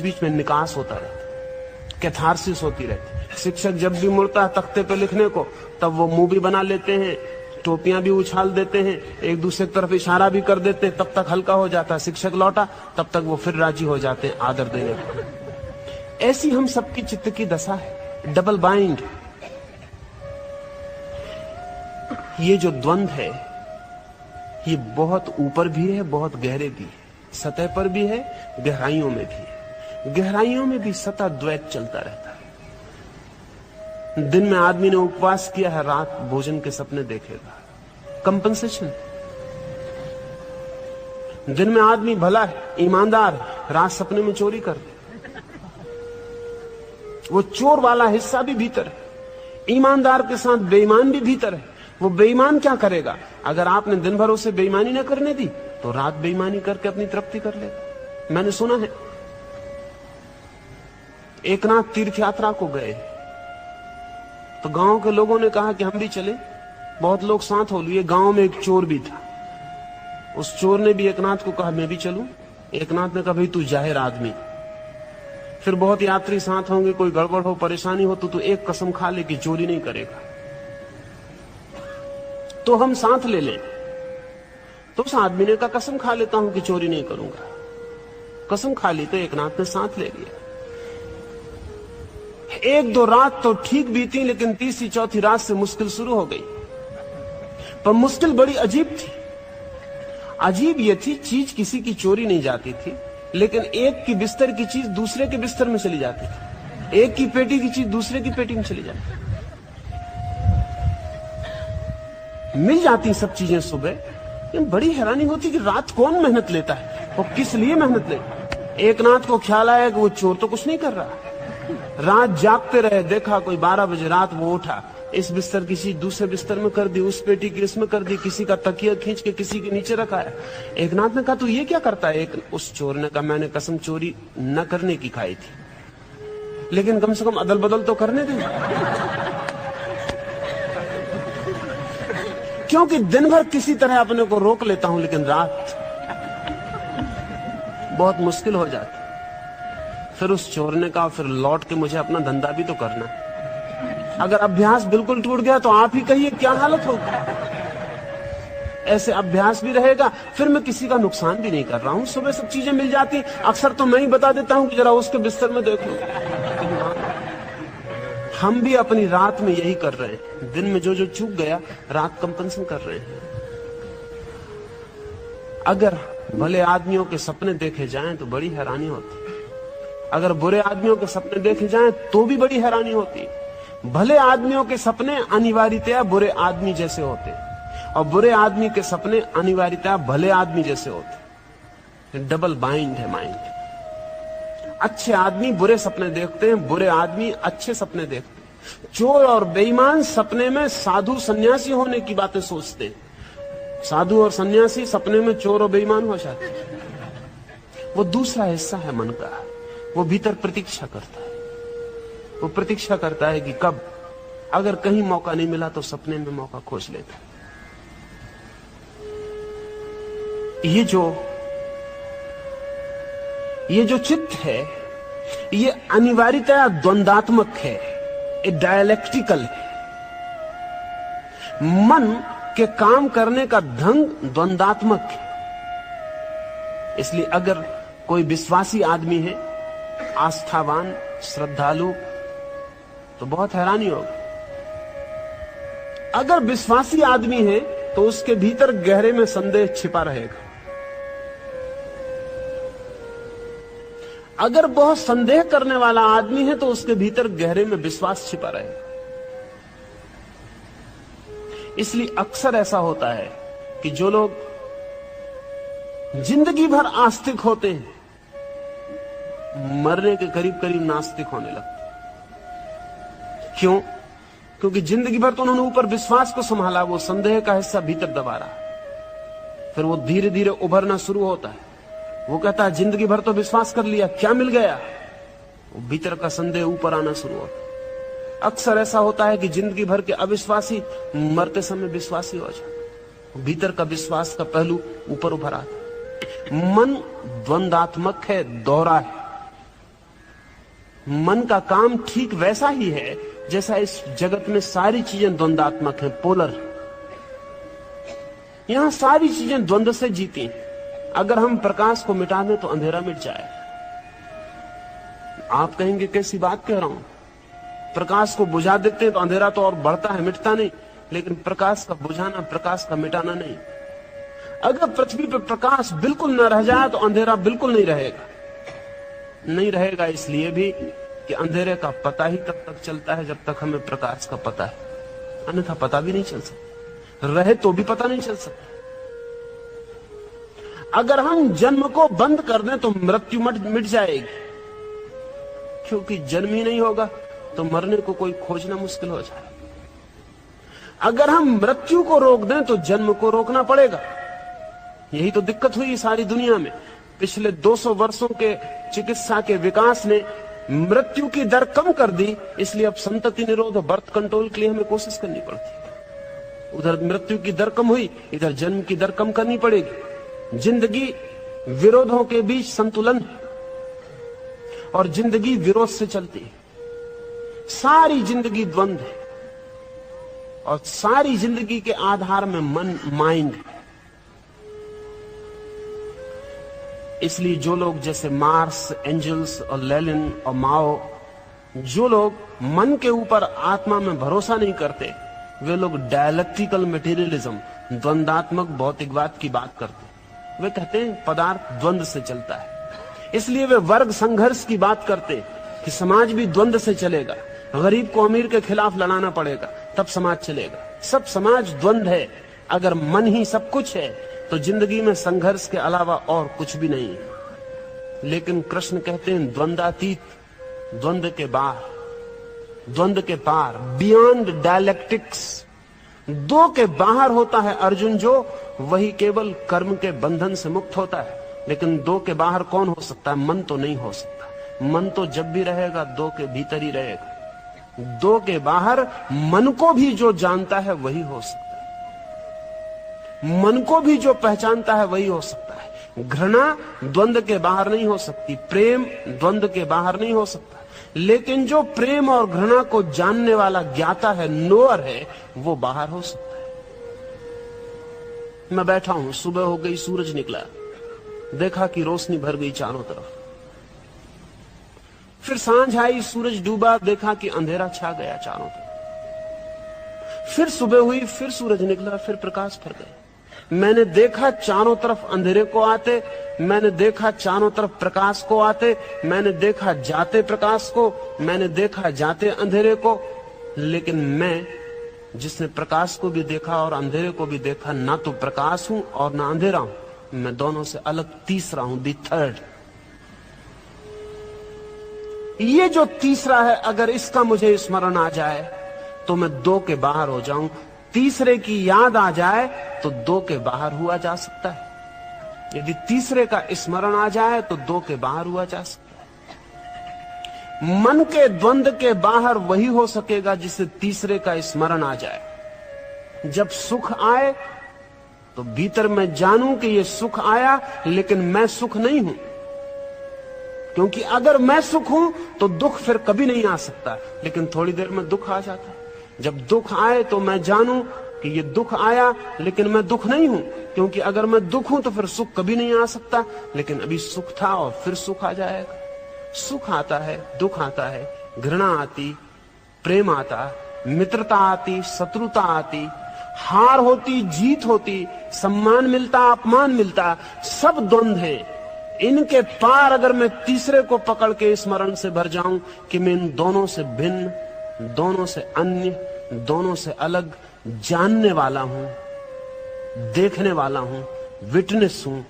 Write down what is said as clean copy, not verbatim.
बीच में निकास होता रहता, कैथारसिस होती रहती। शिक्षक जब भी मुड़ता है तख्ते पे लिखने को, तब वो मुंह भी बना लेते हैं, टोपियां भी उछाल देते हैं, एक दूसरे की तरफ इशारा भी कर देते हैं, तब तक हल्का हो जाता है। शिक्षक लौटा तब तक वो फिर राजी हो जाते हैं आदर देने को। ऐसी हम सबकी चित्त की दशा है, डबल बाइंड। ये जो द्वंद्व है ये बहुत ऊपर भी है, बहुत गहरे भी है, सतह पर भी है, गहराइयों में भी है। गहराइयों में भी सतह द्वैत चलता रहता है। दिन में आदमी ने उपवास किया है, रात भोजन के सपने देखेगा, कंपनसेशन। दिन में आदमी भला है, ईमानदार है, रात सपने में चोरी कर दे। वो चोर वाला हिस्सा भी भीतर है, ईमानदार के साथ बेईमान भी भीतर है। वो बेईमान क्या करेगा? अगर आपने दिन भर उसे बेईमानी न करने दी तो रात बेईमानी करके अपनी तृप्ति कर लेगा। मैंने सुना है एकनाथ तीर्थ यात्रा को गए तो गांव के लोगों ने कहा कि हम भी चले। बहुत लोग साथ हो लिए। गांव में एक चोर भी था। उस चोर ने भी एकनाथ को कहा मैं भी चलूं। एकनाथ ने कहा भाई तू जाहिर आदमी, फिर बहुत यात्री साथ होंगे, कोई गड़बड़ हो, परेशानी हो तो तू एक कसम खा ले कि चोरी नहीं करेगा, तो हम साथ ले लें। तो उस आदमी ने कहा कसम खा लेता हूं कि चोरी नहीं करूंगा। कसम खा ली तो एकनाथ ने साथ ले लिया। एक दो रात तो ठीक बीती, लेकिन तीसरी चौथी रात से मुश्किल शुरू हो गई। पर मुश्किल बड़ी अजीब थी। अजीब यह थी, चीज किसी की चोरी नहीं जाती थी, लेकिन एक की बिस्तर की चीज दूसरे के बिस्तर में चली जाती थी, एक की पेटी की चीज दूसरे की पेटी में चली जाती थी। मिल जाती सब चीजें सुबह, लेकिन बड़ी हैरानी होती कि रात कौन मेहनत लेता है और किस लिए मेहनत लेता। एकनाथ को ख्याल आया कि वो चोर तो कुछ नहीं कर रहा। रात जागते रहे, देखा कोई 12 बजे रात वो उठा, इस बिस्तर की चीज दूसरे बिस्तर में कर दी, उस पेटी की इसमें कर दी, किसी का तकिया खींच के किसी के नीचे रखा है। एकनाथ ने कहा तू ये क्या करता है? उस चोर ने कहा मैंने कसम चोरी न करने की खाई थी, लेकिन कम से कम अदल बदल तो करने दे। क्योंकि दिन भर किसी तरह अपने को रोक लेता हूं, लेकिन रात बहुत मुश्किल हो जाती। फिर उस चोर ने कहा फिर लौट के मुझे अपना धंधा भी तो करना है। अगर अभ्यास बिल्कुल टूट गया तो आप ही कहिए क्या हालत होगी। ऐसे अभ्यास भी रहेगा, फिर मैं किसी का नुकसान भी नहीं कर रहा हूं। सुबह सब चीजें मिल जाती, अक्सर तो मैं ही बता देता हूं कि जरा उसके बिस्तर में देख लो। हम भी अपनी रात में यही कर रहे हैं। दिन में जो जो चूक गया, रात कंपनसेशन कर रहे हैं। अगर भले आदमियों के सपने देखे जाएं तो बड़ी हैरानी होती, अगर बुरे आदमियों के सपने देखे जाएं तो भी बड़ी हैरानी होती। भले आदमियों के सपने अनिवार्यतया बुरे आदमी जैसे होते, और बुरे आदमी के सपने अनिवार्यतया भले आदमी जैसे होते। डबल बाइंड है माइंड। अच्छे आदमी बुरे सपने देखते हैं, बुरे आदमी अच्छे सपने देखते हैं। चोर और बेईमान सपने में साधु सन्यासी होने की बातें सोचते हैं। साधु और सन्यासी सपने में चोर और बेईमान हो जाते हैं। वो दूसरा हिस्सा है मन का, वो भीतर प्रतीक्षा करता है। वो प्रतीक्षा करता है कि कब, अगर कहीं मौका नहीं मिला तो सपने में मौका खोज लेता है। ये जो चित्त है, ये अनिवार्यतया द्वंदात्मक है, ये डायलेक्टिकल है। मन के काम करने का ढंग द्वंदात्मक है। इसलिए अगर कोई विश्वासी आदमी है, आस्थावान, श्रद्धालु, तो बहुत हैरानी होगी। अगर विश्वासी आदमी है तो उसके भीतर गहरे में संदेह छिपा रहेगा। अगर बहुत संदेह करने वाला आदमी है तो उसके भीतर गहरे में विश्वास छिपा रहेगा। इसलिए अक्सर ऐसा होता है कि जो लोग जिंदगी भर आस्तिक होते हैं, मरने के करीब करीब नास्तिक होने लगते। क्यों? क्योंकि जिंदगी भर तो उन्होंने ऊपर विश्वास को संभाला, वो संदेह का हिस्सा भीतर दबा रहा। फिर वो धीरे धीरे उभरना शुरू होता है। वो कहता है जिंदगी भर तो विश्वास कर लिया, क्या मिल गया? वो भीतर का संदेह ऊपर आना शुरू होता है। अक्सर ऐसा होता है कि जिंदगी भर के अविश्वासी मरते समय विश्वासी हो जाते। भीतर का विश्वास का पहलू ऊपर उभर आता है। मन द्वंदात्मक है, दोहरा है। मन का काम ठीक वैसा ही है जैसा इस जगत में सारी चीजें द्वंदात्मक हैं, पोलर। यहां सारी चीजें द्वंद्व से जीती हैं। अगर हम प्रकाश को मिटा दें तो अंधेरा मिट जाए। आप कहेंगे कैसी बात कह रहा हूं, प्रकाश को बुझा देते हैं तो अंधेरा तो और बढ़ता है, मिटता नहीं। लेकिन प्रकाश का बुझाना प्रकाश का मिटाना नहीं। अगर पृथ्वी पर प्रकाश बिल्कुल न रह जाए तो अंधेरा बिल्कुल नहीं रहेगा। नहीं रहेगा इसलिए भी कि अंधेरे का पता ही तब तक चलता है जब तक हमें प्रकाश का पता है, अन्यथा पता भी नहीं चल सकता। रहे तो भी पता नहीं चल सकता। अगर हम जन्म को बंद कर दें तो मृत्यु मिट जाएगी, क्योंकि जन्म ही नहीं होगा तो मरने को कोई खोजना मुश्किल हो जाए। अगर हम मृत्यु को रोक दें तो जन्म को रोकना पड़ेगा। यही तो दिक्कत हुई सारी दुनिया में। पिछले 200 वर्षों के चिकित्सा के विकास ने मृत्यु की दर कम कर दी, इसलिए अब संतति निरोध और बर्थ कंट्रोल के लिए हमें कोशिश करनी पड़ती। उधर मृत्यु की दर कम हुई, इधर जन्म की दर कम करनी पड़ेगी। जिंदगी विरोधों के बीच संतुलन है और जिंदगी विरोध से चलती है। सारी जिंदगी द्वंद्व है और सारी जिंदगी के आधार में मन, माइंड। इसलिए जो लोग जैसे मार्क्स, एंजल्स और लेनिन और माओ, जो लोग मन के ऊपर आत्मा में भरोसा नहीं करते, वे लोग डायलेक्ट्रिकल मटेरियलिज्म, द्वंदात्मक भौतिकवाद की बात करते। वे कहते हैं पदार्थ द्वंद्व से चलता है। इसलिए वे वर्ग संघर्ष की बात करते कि समाज भी द्वंद्व से चलेगा, गरीब को अमीर के खिलाफ लड़ाना पड़ेगा तब समाज चलेगा। सब समाज द्वंद्व है। अगर मन ही सब कुछ है तो जिंदगी में संघर्ष के अलावा और कुछ भी नहीं है। लेकिन कृष्ण कहते हैं द्वंद्वातीत, द्वंद्व के बाहर, द्वंद्व के पार, बियॉन्ड डायलेक्टिक्स। दो के बाहर होता है अर्जुन जो, वही केवल कर्म के बंधन से मुक्त होता है। लेकिन दो के बाहर कौन हो सकता है? मन तो नहीं हो सकता। मन तो जब भी रहेगा दो के भीतर ही रहेगा। दो के बाहर मन को भी जो जानता है वही हो सकता है। मन को भी जो पहचानता है वही हो सकता है। घृणा द्वंद्व के बाहर नहीं हो सकती, प्रेम द्वंद्व के बाहर नहीं हो सकता। लेकिन जो प्रेम और घृणा को जानने वाला ज्ञाता है, नोअर है, वो बाहर हो सकता है। मैं बैठा हूं, सुबह हो गई, सूरज निकला, देखा कि रोशनी भर गई चारों तरफ। फिर सांझ आई, सूरज डूबा, देखा कि अंधेरा छा गया चारों तरफ। फिर सुबह हुई, फिर सूरज निकला, फिर प्रकाश फर गया। मैंने देखा चारों तरफ अंधेरे को आते, मैंने देखा चारों तरफ प्रकाश को आते, मैंने देखा जाते प्रकाश को, मैंने देखा जाते अंधेरे को। लेकिन मैं, जिसने प्रकाश को भी देखा और अंधेरे को भी देखा, ना तो प्रकाश हूं और ना अंधेरा हूं, मैं दोनों से अलग तीसरा हूं, दी थर्ड। ये जो तीसरा है, अगर इसका मुझे स्मरण आ जाए तो मैं दो के बाहर हो जाऊं। तीसरे की याद आ जाए तो दो के बाहर हुआ जा सकता है। यदि तीसरे का स्मरण आ जाए तो दो के बाहर हुआ जा सकता है। मन के द्वंद्व के बाहर वही हो सकेगा जिसे तीसरे का स्मरण आ जाए। जब सुख आए तो भीतर मैं जानूं कि ये सुख आया, लेकिन मैं सुख नहीं हूं। क्योंकि अगर मैं सुख हूं तो दुख फिर कभी नहीं आ सकता, लेकिन थोड़ी देर में दुख आ जाता है। जब दुख आए तो मैं जानूं कि ये दुख आया, लेकिन मैं दुख नहीं हूं। क्योंकि अगर मैं दुख हूं तो फिर सुख कभी नहीं आ सकता, लेकिन अभी सुख था और फिर सुख आ जाएगा। सुख आता है, दुख आता है, घृणा आती, प्रेम आता, मित्रता आती, शत्रुता आती, हार होती, जीत होती, सम्मान मिलता, अपमान मिलता, सब द्वंद्व है। इनके पार अगर मैं तीसरे को पकड़ के स्मरण से भर जाऊं कि मैं इन दोनों से भिन्न, दोनों से अन्य, दोनों से अलग जानने वाला हूं, देखने वाला हूं, विटनेस हूं,